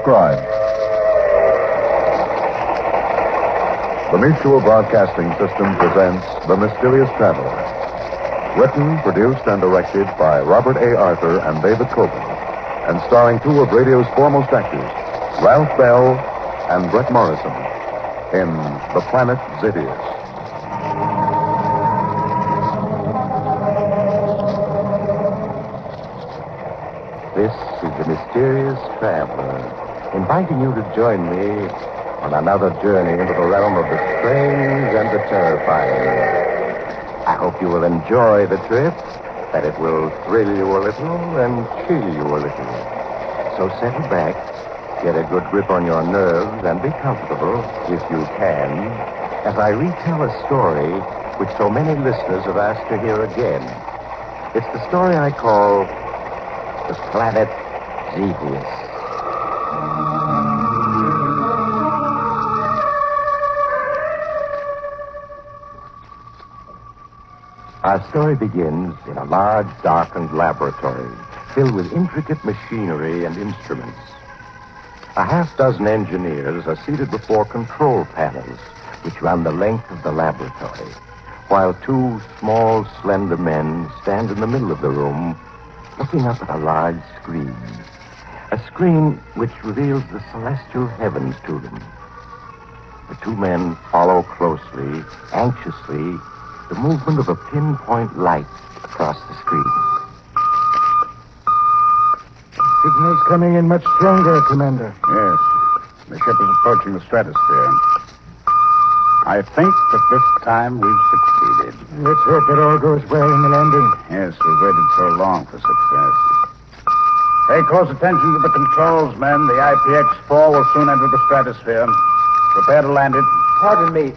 described. The Mutual Broadcasting System presents The Mysterious Traveler. Written, produced, and directed by Robert A. Arthur and David Coben, and starring two of radio's foremost actors, Ralph Bell and Brett Morrison, in The Planet Zevius. This is The Mysterious Traveler, inviting you to join me on another journey into the realm of the strange and the terrifying. I hope you will enjoy the trip, that it will thrill you a little and chill you a little. So settle back, get a good grip on your nerves, and be comfortable, if you can, as I retell a story which so many listeners have asked to hear again. It's the story I call The Planet Zevius. Our story begins in a large, darkened laboratory filled with intricate machinery and instruments. A half-dozen engineers are seated before control panels which run the length of the laboratory, while two small, slender men stand in the middle of the room looking up at a large screen. A screen which reveals the celestial heavens to them. The two men follow closely, anxiously, the movement of a pinpoint light across the screen. Signal's coming in much stronger, Commander. Yes. The ship is approaching the stratosphere. I think that this time we've succeeded. Let's hope it all goes well in the landing. Yes, we've waited so long for success. Pay close attention to the controls, men. The IPX-4 will soon enter the stratosphere. Prepare to land it. Pardon me,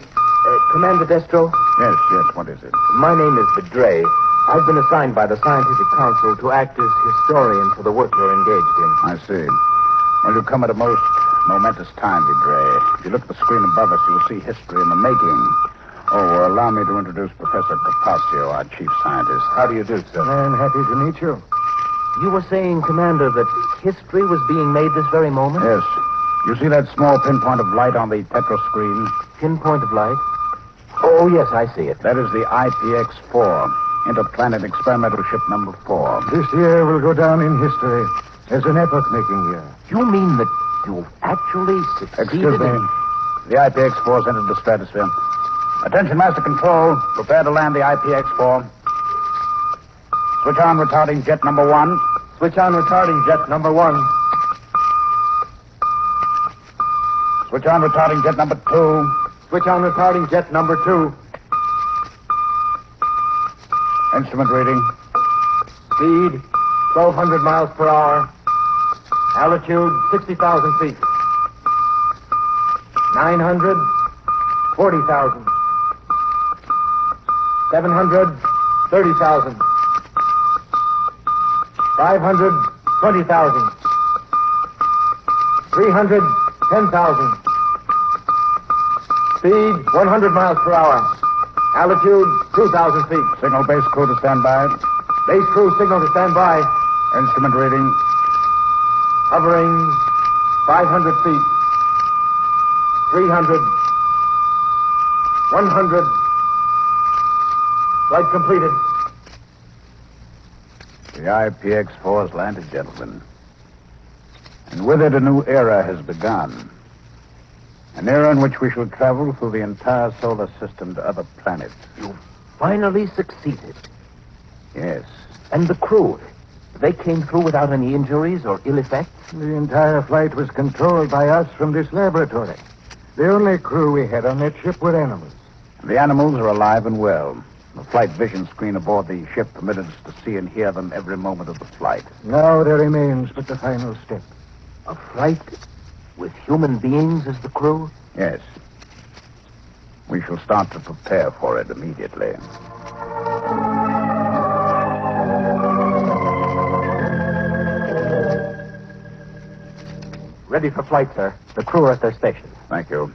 Commander Destro. Yes, what is it? My name is Vidray. I've been assigned by the Scientific Council to act as historian for the work you're engaged in. I see. Well, you come at a most momentous time, Vidray. If you look at the screen above us, you will see history in the making. Oh, allow me to introduce Professor Capaccio, our chief scientist. How do you do, sir? I'm happy to meet you. You were saying, Commander, that history was being made this very moment? Yes. You see that small pinpoint of light on the tetro screen? Pinpoint of light? Oh, yes, I see it. That is the IPX-4, Interplanet Experimental Ship number 4. This year will go down in history as an epoch-making year. You mean that you've actually succeeded? Excuse me. The IPX-4's entered the stratosphere. Attention, Master Control. Prepare to land the IPX-4. Switch on retarding jet number 1. Switch on retarding jet number 1. Switch on retarding jet number 2. Switch on retarding jet number 2. Instrument reading. Speed, 1,200 miles per hour. Altitude, 60,000 feet. 900, 40,000. 700, 30,000. 500, 20,000. 300, 10,000. Speed, 100 miles per hour. Altitude, 2,000 feet. Signal base crew to stand by. Base crew signal to stand by. Instrument reading. Hovering 500 feet. 300. 100. Flight completed. The IPX-4 has landed, gentlemen. And with it, a new era has begun. An era in which we shall travel through the entire solar system to other planets. You finally succeeded. Yes. And the crew, they came through without any injuries or ill effects? The entire flight was controlled by us from this laboratory. The only crew we had on that ship were animals. The animals are alive and well. The flight vision screen aboard the ship permitted us to see and hear them every moment of the flight. Now there remains but the final step. A flight with human beings as the crew? Yes. We shall start to prepare for it immediately. Ready for flight, sir. The crew are at their stations. Thank you.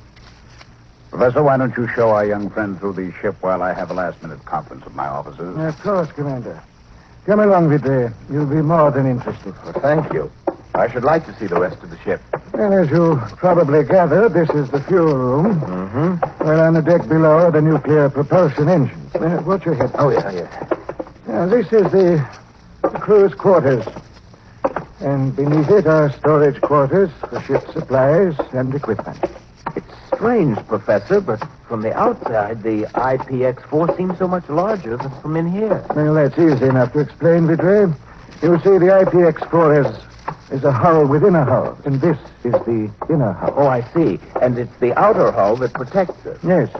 Professor, why don't you show our young friend through the ship while I have a last-minute conference with my officers? Of course, Commander. Come along, Vidray. You'll be more than interested. Well, thank you. I should like to see the rest of the ship. Well, as you probably gathered, this is the fuel room. Mm-hmm. Well, on the deck below are the nuclear propulsion engines. Watch your head. Oh, yeah. Now, this is the crew's quarters. And beneath it are storage quarters for ship supplies and equipment. It's strange, Professor, but from the outside, the ep304 seems so much larger than from in here. Well, that's easy enough to explain, Vidre. You see, the ep304 is a hull within a hull, and this is the inner hull. Oh, I see. And it's the outer hull that protects it. Yes.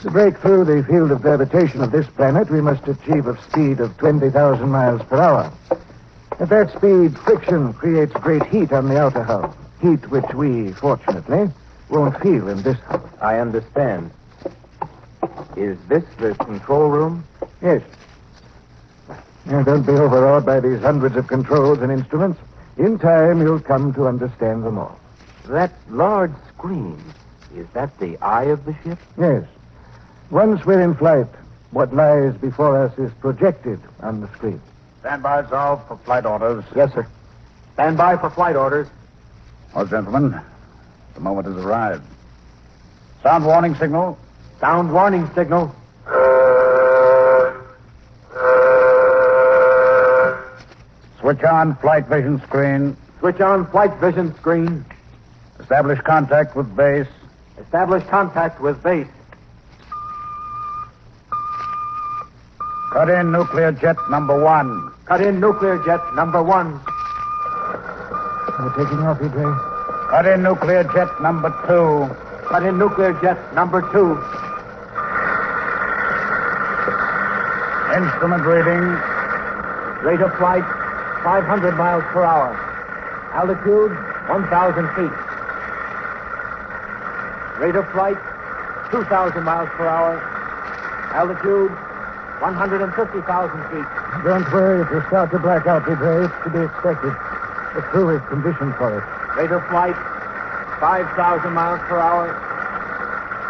To break through the field of gravitation of this planet, we must achieve a speed of 20,000 miles per hour. At that speed, friction creates great heat on the outer hull. Heat which we, fortunately, won't feel in this hull. I understand. Is this the control room? Yes. Now, don't be overawed by these hundreds of controls and instruments. In time, you'll come to understand them all. That large screen, is that the eye of the ship? Yes. Once we're in flight, what lies before us is projected on the screen. Stand by, Zal, for flight orders. Yes, sir. Stand by for flight orders. Oh, gentlemen, the moment has arrived. Sound warning signal. Sound warning signal. Switch on flight vision screen. Switch on flight vision screen. Establish contact with base. Establish contact with base. Cut in nuclear jet number 1. Cut in nuclear jet number 1. We're taking off, Vidre. Cut in nuclear jet number 2. Cut in nuclear jet number 2. Instrument reading. Rate of flight, 500 miles per hour. Altitude, 1,000 feet. Rate of flight, 2,000 miles per hour. Altitude, 150,000 feet. Don't worry if you start to black out, Vidre. It's to be expected. The crew is conditioned for it. Rate of flight, 5,000 miles per hour.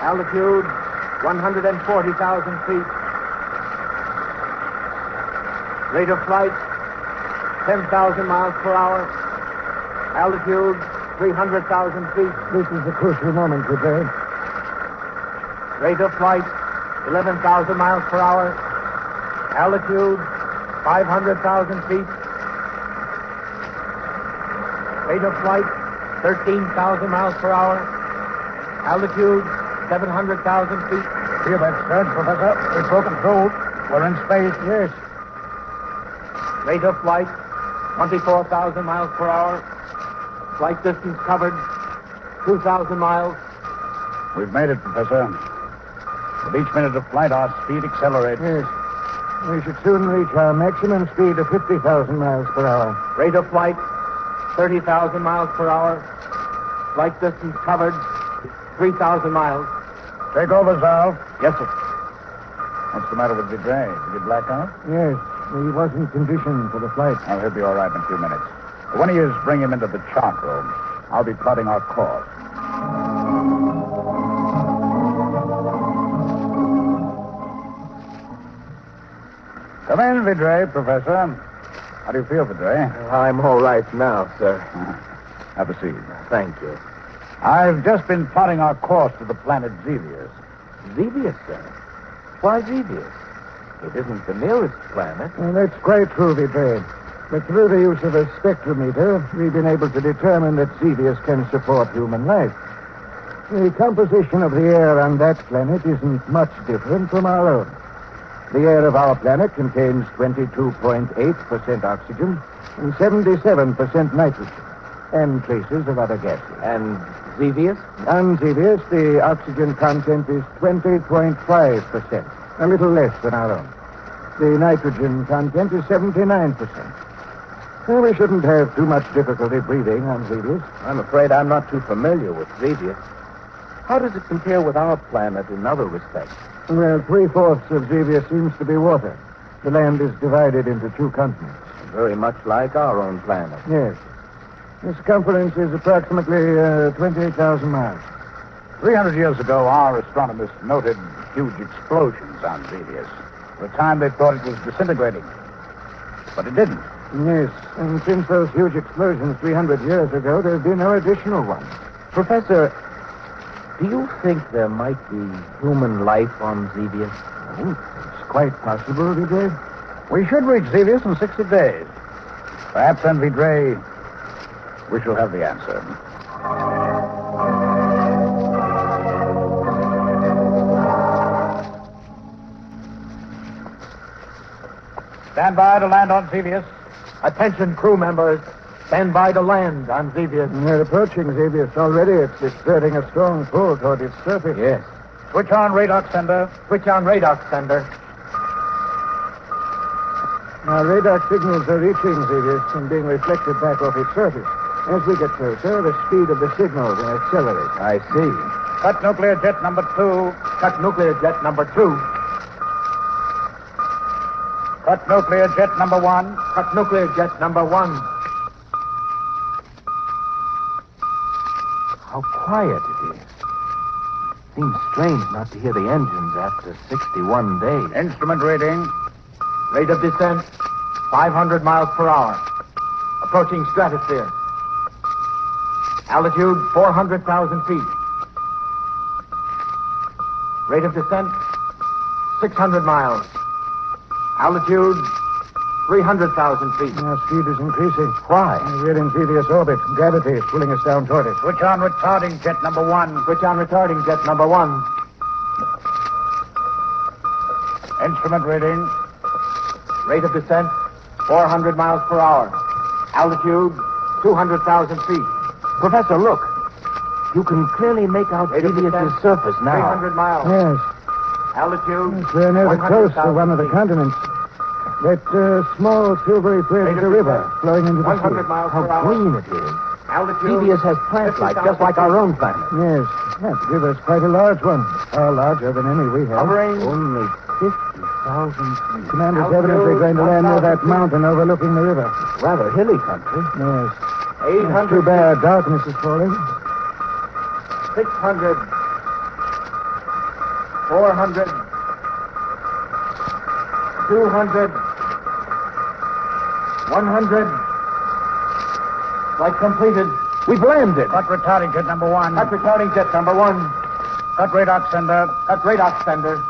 Altitude, 140,000 feet. Rate of flight, 10,000 miles per hour. Altitude, 300,000 feet. This is the crucial moment, Vidre. Rate of flight, 11,000 miles per hour. Altitude, 500,000 feet. Rate of flight, 13,000 miles per hour. Altitude, 700,000 feet. Feel that surge, Professor? We've broken through. We're in space. Yes. Rate of flight, 24,000 miles per hour. Flight distance covered, 2,000 miles. We've made it, Professor. With each minute of flight, our speed accelerates. Yes. We should soon reach our maximum speed of 50,000 miles per hour. Rate of flight, 30,000 miles per hour. Flight distance covered, 3,000 miles. Take over, Zal. Yes, sir. What's the matter with Vidre? Did he black out? Yes. He wasn't conditioned for the flight. Oh, he'll be all right in a few minutes. When he is, bring him into the chart room. I'll be plotting our course. Come in, Vidre, Professor. How do you feel, Vidre? I'm all right now, sir. Have a seat. Thank you. I've just been plotting our course to the planet Zevius. Zevius, sir? Why Zevius? It isn't the nearest planet. Well, that's quite true, Vidre. But through the use of a spectrometer, we've been able to determine that Zevius can support human life. The composition of the air on that planet isn't much different from our own. The air of our planet contains 22.8% oxygen and 77% nitrogen, and traces of other gases. And Zevius? On Zevius, the oxygen content is 20.5%, a little less than our own. The nitrogen content is 79%. Well, we shouldn't have too much difficulty breathing on Zevius. I'm afraid I'm not too familiar with Zevius. How does it compare with our planet in other respects? Well, 3/4 of Zevius seems to be water. The land is divided into 2 continents. Very much like our own planet. Yes. The circumference is approximately 28,000 miles. 300 years ago, our astronomers noted huge explosions on Zevius. For a time, they thought it was disintegrating. But it didn't. Yes, and since those huge explosions 300 years ago, there have been no additional ones. Professor, do you think there might be human life on Zevius? Oh, it's quite possible, Vidre. We should reach Zevius in 60 days. Perhaps then, Vidre, we shall have the answer. Stand by to land on Zevius. Attention, crew members. Stand by to land on Zevius. They're approaching Zevius already. It's exerting a strong pull toward its surface. Yes. Switch on radar sender. Switch on radar sender. Our radar signals are reaching Zevius and being reflected back off its surface. As we get closer, the speed of the signal will accelerate. I see. Cut nuclear jet number 2. Cut nuclear jet number 2. Cut nuclear jet number 1. Cut nuclear jet number 1. How quiet it is. Seems strange not to hear the engines after 61 days. Instrument reading. Rate of descent, 500 miles per hour. Approaching stratosphere. Altitude, 400,000 feet. Rate of descent, 600 miles. Altitude, 300,000 feet. Our speed is increasing. Why? We're in Zevius orbit. Gravity is pulling us down toward it. Switch on retarding jet number 1. Switch on retarding jet number 1. Instrument reading. Rate of descent, 400 miles per hour. Altitude, 200,000 feet. Professor, look. You can clearly make out Zevius' surface now. 300 miles. Yes. Altitude, Yes, we're nearly close to 100,000 one of the feet. continents. That small silvery thread is a river flowing into the 100 sea. miles How per hour. green it is. Altitude, Zevius has plant life, just like our own planet. Yes, that river's quite a large one. Far larger than any we have. Hovering Only 50,000 feet. Commander's Altitude, evidently going to land near 1,000 that feet. mountain overlooking the river. rather hilly country. Yes. 800 Too bad. Darkness is falling. 600, 400, 200, 100. Flight completed. We've landed. Cut retarding jet number 1. Cut retarding jet number 1. Cut radar sender. Cut radar sender.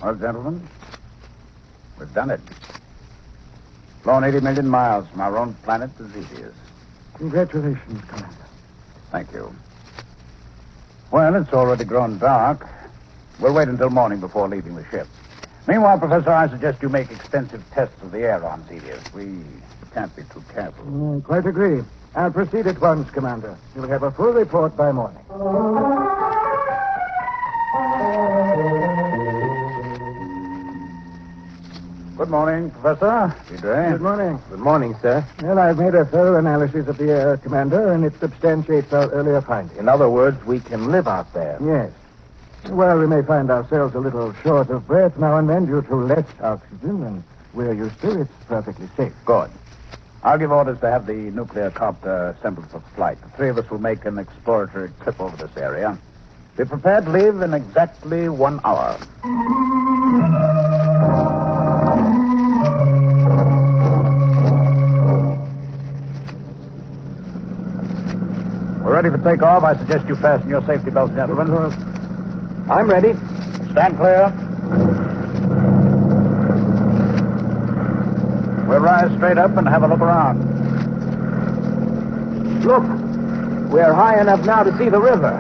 Well, gentlemen, we've done it. Flown 80 million miles from our own planet to Zevius. Congratulations, Commander. Thank you. Well, it's already grown dark. We'll wait until morning before leaving the ship. Meanwhile, Professor, I suggest you make extensive tests of the air on Zevius. We can't be too careful. Quite agree. I'll proceed at once, Commander. You'll have a full report by morning. Good morning, Professor. Good morning. Good morning, sir. Well, I've made a thorough analysis of the air, Commander, and it substantiates our earlier findings. In other words, we can live out there. Yes. Well, we may find ourselves a little short of breath now and then due to less oxygen than we're used to. It's perfectly safe. Good. I'll give orders to have the nuclear copter assembled for flight. The three of us will make an exploratory trip over this area. Be prepared to leave in exactly 1 hour. We're ready for takeoff. I suggest you fasten your safety belts, gentlemen. I'm ready. Stand clear. We'll rise straight up and have a look around. Look, we're high enough now to see the river.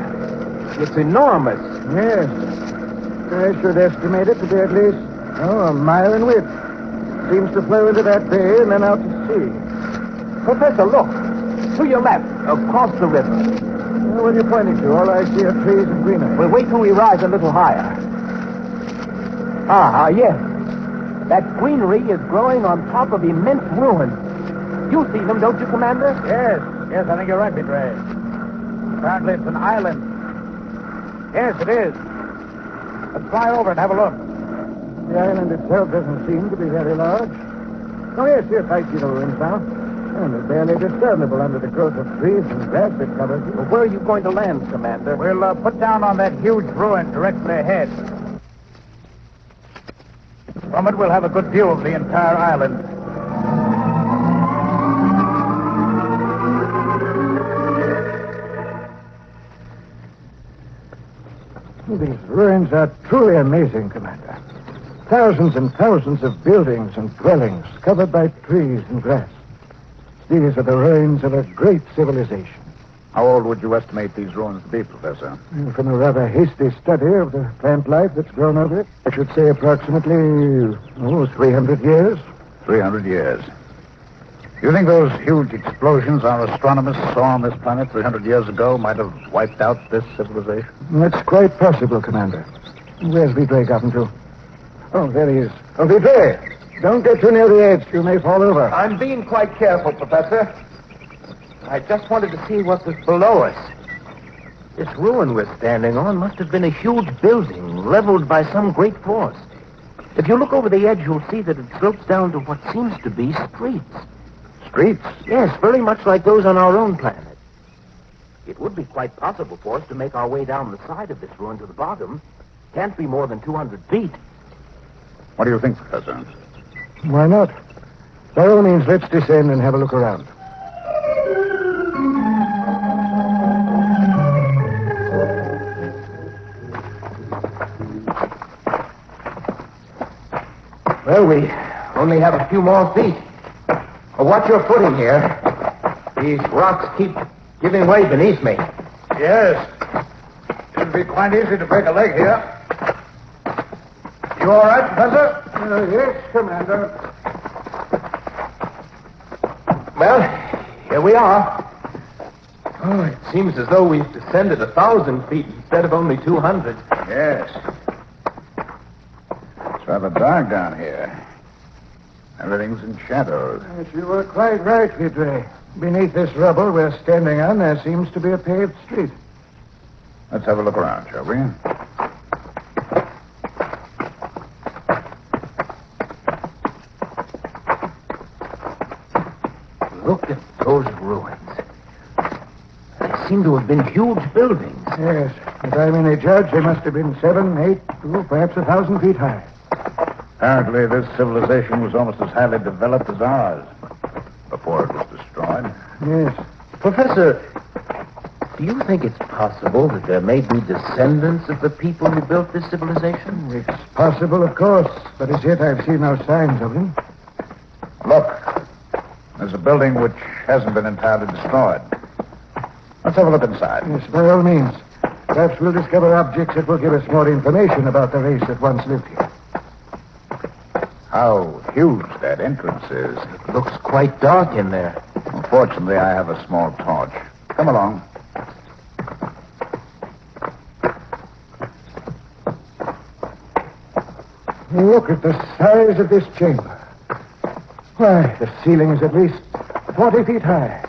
It's enormous. Yes. I should estimate it to be at least, a mile in width. Seems to flow into that bay and then out to sea. Professor, look. To your left, across the river. What are you pointing to? All I see are trees and greenery. We'll wait till we rise a little higher. Yes. That greenery is growing on top of immense ruins. You see them, don't you, Commander? Yes, I think you're right, Vidre. Apparently it's an island. Yes, it is. Let's fly over and have a look. The island itself doesn't seem to be very large. Oh, yes, I see the ruins now. And they're barely discernible under the growth of trees and grass that covers it. Well, where are you going to land, Commander? We'll put down on that huge ruin directly ahead. From it, we'll have a good view of the entire island. These ruins are truly amazing, Commander. Thousands and thousands of buildings and dwellings covered by trees and grass. These are the ruins of a great civilization. How old would you estimate these ruins to be, Professor? From a rather hasty study of the plant life that's grown over it, I should say approximately 300 years. 300 years. You think those huge explosions our astronomers saw on this planet 300 years ago might have wiped out this civilization? That's quite possible, Commander. Where's Vidre gotten to? Oh, there he is. Oh, Vidre! Don't get too near the edge. You may fall over. I'm being quite careful, Professor. I just wanted to see what was below us. This ruin we're standing on must have been a huge building leveled by some great force. If you look over the edge, you'll see that it slopes down to what seems to be streets. Streets? Yes, very much like those on our own planet. It would be quite possible for us to make our way down the side of this ruin to the bottom. Can't be more than 200 feet. What do you think, Professor? Why not? By all means, let's descend and have a look around. Well, we only have a few more feet. Well, watch your footing here. These rocks keep giving way beneath me. Yes. Should be quite easy to break a leg here. You all right, Professor? Yes, Commander. Well, here we are. Oh, it seems as though we've descended 1,000 feet instead of only 200. Yes. It's rather dark down here. Everything's in shadows. Yes, you were quite right, Vidre. Beneath this rubble we're standing on, there seems to be a paved street. Let's have a look around, shall we? Look at those ruins. They seem to have been huge buildings. Yes, if I'm any judge, they must have been 7, 8, perhaps 1,000 feet high. Apparently, this civilization was almost as highly developed as ours before it was destroyed. Yes. Professor, do you think it's possible that there may be descendants of the people who built this civilization? It's possible, of course, but as yet I've seen no signs of them. Look, there's a building which hasn't been entirely destroyed. Let's have a look inside. Yes, by all means. Perhaps we'll discover objects that will give us more information about the race that once lived here. How huge that entrance is. It looks quite dark in there. Unfortunately, I have a small torch. Come along. Look at the size of this chamber. Why, the ceiling is at least 40 feet high.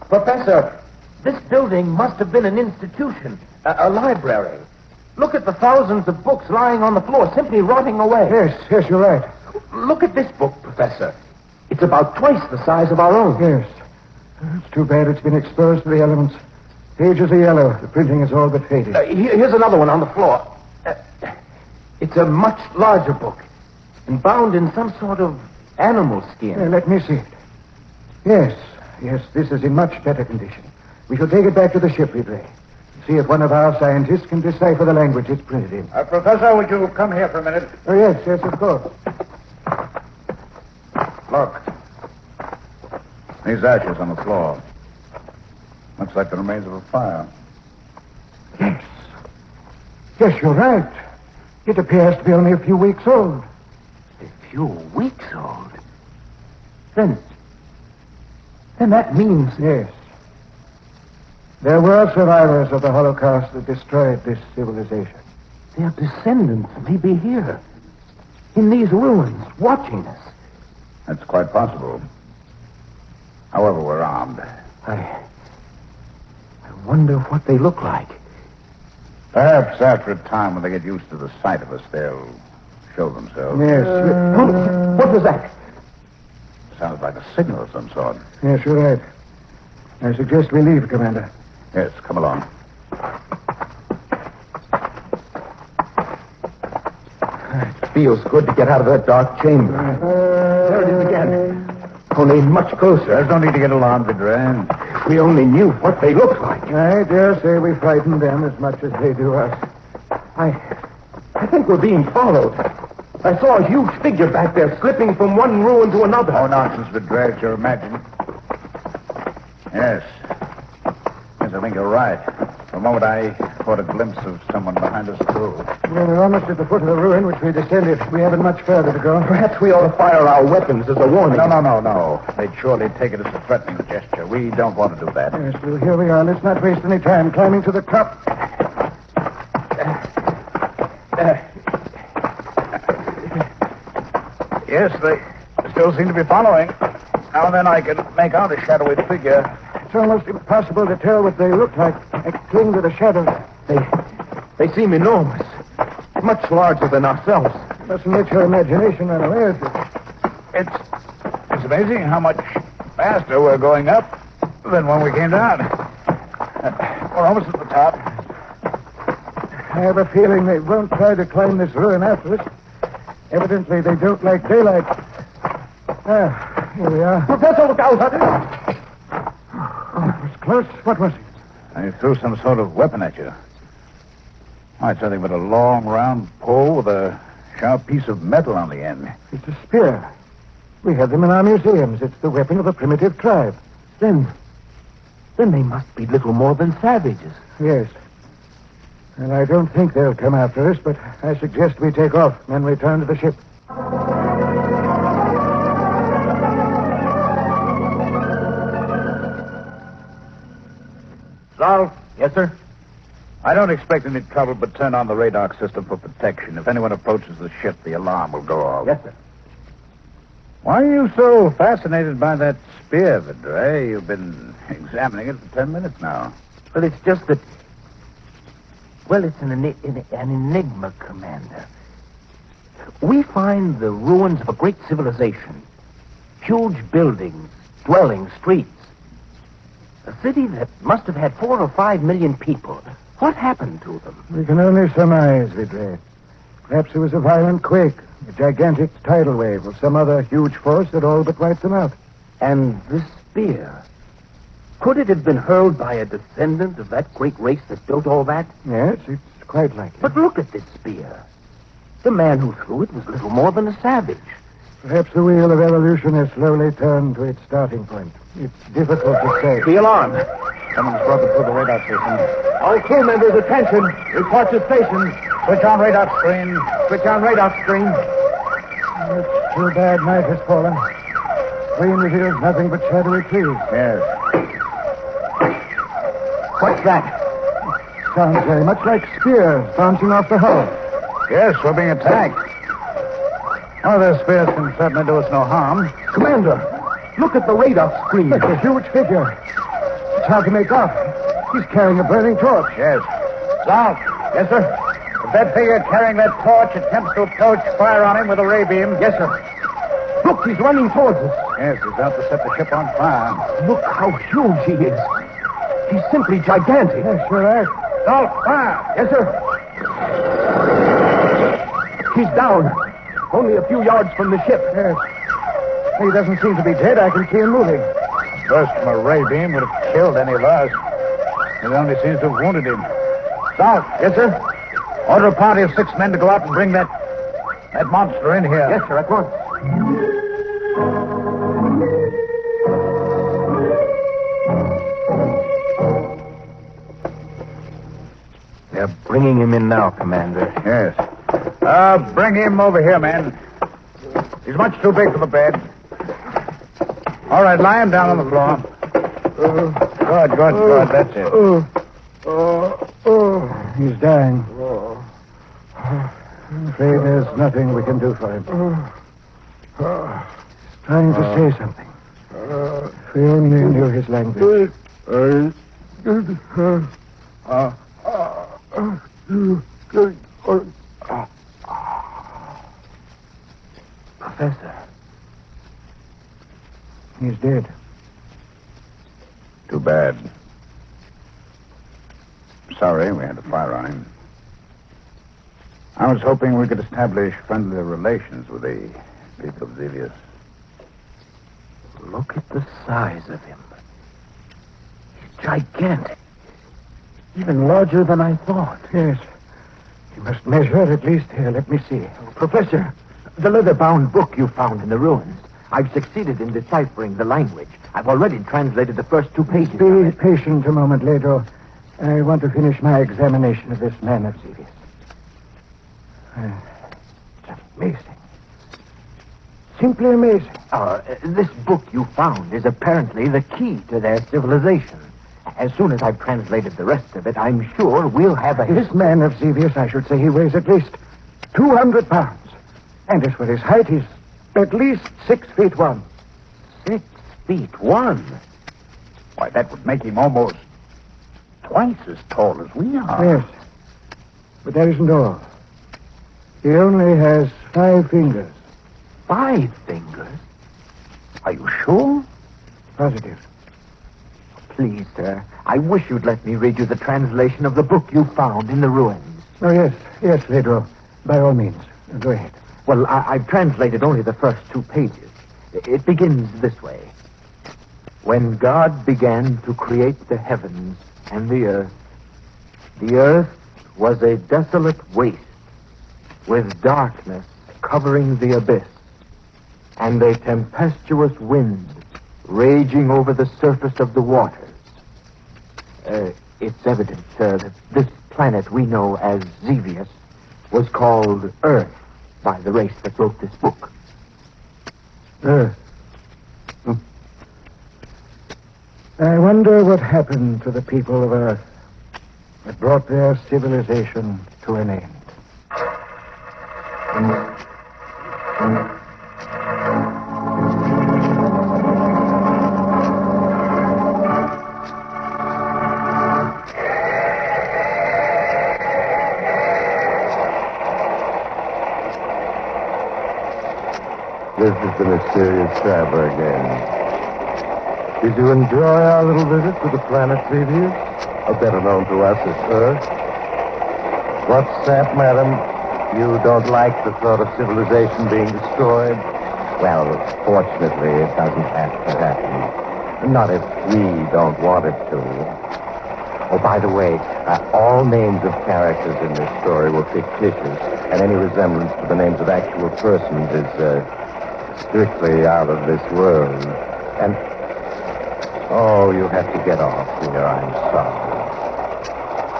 Professor, this building must have been an institution, a library. Look at the thousands of books lying on the floor, simply rotting away. Yes, you're right. Look at this book, Professor. It's about twice the size of our own. Yes. It's too bad it's been exposed to the elements. Pages are yellow. The printing is all but faded. Here's another one on the floor. It's a much larger book and bound in some sort of animal skin. Let me see it. Yes, this is in much better condition. We shall take it back to the ship, Vidre. See if one of our scientists can decipher the language it's printed in. Professor, would you come here for a minute? Oh, yes, of course. Look. These ashes on the floor. Looks like the remains of a fire. Yes, you're right. It appears to be only a few weeks old. A few weeks old? Then that means... Yes. There were survivors of the Holocaust that destroyed this civilization. Their descendants may be here, in these ruins, watching us. That's quite possible. However, we're armed. I wonder what they look like. Perhaps after a time when they get used to the sight of us, they'll show themselves. Yes. What was that? Sounds like a signal of some sort. Yes, you're right. I suggest we leave, Commander. Yes, come along. It feels good to get out of that dark chamber. There it is again. Only much closer. There's no need to get alarmed, Vidre. If we only knew what they look like. I dare say we frighten them as much as they do us. I think we're being followed. I saw a huge figure back there slipping from one ruin to another. Oh, nonsense, Vidra. It's your imagining. Yes. Yes, I think you're right. For a moment, I caught a glimpse of someone behind us, too. Well, we're almost at the foot of the ruin, which we descended. We haven't much further to go. Perhaps we ought to fire our weapons as a warning. No. They'd surely take it as a threatening gesture. We don't want to do that. Yes, well, here we are. Let's not waste any time climbing to the top. Yes, they still seem to be following. Now and then I can make out a shadowy figure. It's almost impossible to tell what they look like. They cling to the shadows. They seem enormous. Much larger than ourselves. Mustn't let your imagination run away with you. It's amazing how much faster we're going up than when we came down. We're almost at the top. I have a feeling they won't try to climb this ruin after us. Evidently, they don't like daylight. Here we are. Professor, look out! Oh, it was close. What was it? I threw some sort of weapon at you. Oh, it's nothing but a long, round pole with a sharp piece of metal on the end. It's a spear. We have them in our museums. It's the weapon of a primitive tribe. Then they must be little more than savages. Yes. And I don't think they'll come after us, but I suggest we take off and return to the ship. Zal? Yes, sir? I don't expect any trouble, but turn on the radar system for protection. If anyone approaches the ship, the alarm will go off. Yes, sir. Why are you so fascinated by that spear, Vidre? You've been examining it for 10 minutes now. Well, it's just that... Well, it's an enigma, Commander. We find the ruins of a great civilization. Huge buildings, dwellings, streets. A city that must have had 4 or 5 million people. What happened to them? We can only surmise, Vidre. Perhaps it was a violent quake, a gigantic tidal wave, or some other huge force that all but wiped them out. And this spear... Could it have been hurled by a descendant of that great race that built all that? Yes, it's quite likely. But look at this spear. The man who threw it was little more than a savage. Perhaps the wheel of evolution has slowly turned to its starting point. It's difficult to say. The alarm. Someone's broken through the radar system. All crew members, attention. Report to station. Switch on radar screen. Switch on radar screen. It's too bad night has fallen. Screen reveals nothing but shadowy trees. Yes. What's that? Sounds very much like spears bouncing off the hull. Yes, we're being attacked. Oh, those spears can certainly do us no harm. Commander, look at the radar screen. It's a huge figure. It's hard to make out. He's carrying a burning torch. Yes. Zal. Yes, sir? If that figure carrying that torch attempts to approach, fire on him with a ray beam. Yes, sir. Look, he's running towards us. Yes, he's out to set the ship on fire. Look how huge he is. He's simply gigantic. Yes, sure are. Zal, fire. Yes, sir. He's down. Only a few yards from the ship. Yes. He doesn't seem to be dead. I can see him moving. Burst from a ray beam would have killed any of us. It only seems to have wounded him. Zal. Yes, sir? Order a party of 6 men to go out and bring that monster in here. Yes, sir, at once. They're bringing him in now, Commander. Yes. Bring him over here, man. He's much too big for the bed. All right, lie him down on the floor. Good. That's it. He's dying. I'm afraid there's nothing we can do for him. He's trying to say something. If we only knew his language. Professor. He's dead. Too bad. Sorry we had to fire on him. I was hoping we could establish friendly relations with the people of Zevius. Look at the size of him. He's gigantic. Even larger than I thought. Yes. You must measure at least. Here, let me see. Professor, the leather-bound book you found in the ruins. I've succeeded in deciphering the language. I've already translated the first 2 pages. Be patient a moment, Leto. I want to finish my examination of this man of Zevius. It's amazing. Simply amazing. This book you found is apparently the key to their civilization. As soon as I've translated the rest of it, I'm sure we'll have a... This man of Zevius, I should say, he weighs at least 200 pounds. And as for his height, he's at least 6 feet 1. 6 feet 1? Why, that would make him almost twice as tall as we are. Yes. But that isn't all. He only has 5 fingers. 5 fingers? Are you sure? Positive. Please, sir, I wish you'd let me read you the translation of the book you found in the ruins. Oh, yes. Yes, Leto. By all means. Go ahead. Well, I've translated only the first 2 pages. It begins this way. When God began to create the heavens and the earth was a desolate waste, with darkness covering the abyss, and a tempestuous wind raging over the surface of the waters. It's evident, sir, that this planet we know as Zevius was called Earth by the race that wrote this book. Earth. I wonder what happened to the people of Earth that brought their civilization to an end. This is the mysterious traveler again. Did you enjoy our little visit to the planet Zevius, or better known to us as Earth? What's that, madam? You don't like the thought of civilization being destroyed? Well, fortunately, it doesn't have to happen. Not if we don't want it to. Oh, by the way, all names of characters in this story were fictitious, and any resemblance to the names of actual persons is strictly out of this world. And, oh, you have to get off here. I'm sorry.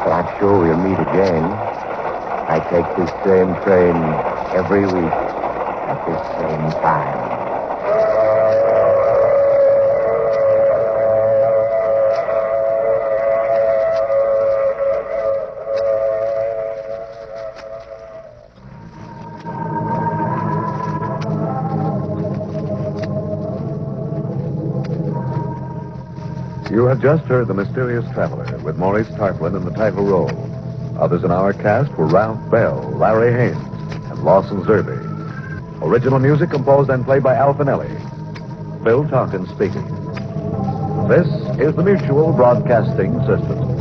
But I'm sure we'll meet again. I take this same train every week at this same time. You have just heard The Mysterious Traveler with Maurice Tarplin in the title role. Others in our cast were Ralph Bell, Larry Haynes, and Lawson Zerby. Original music composed and played by Al Finelli. Bill Tonkin speaking. This is the Mutual Broadcasting System.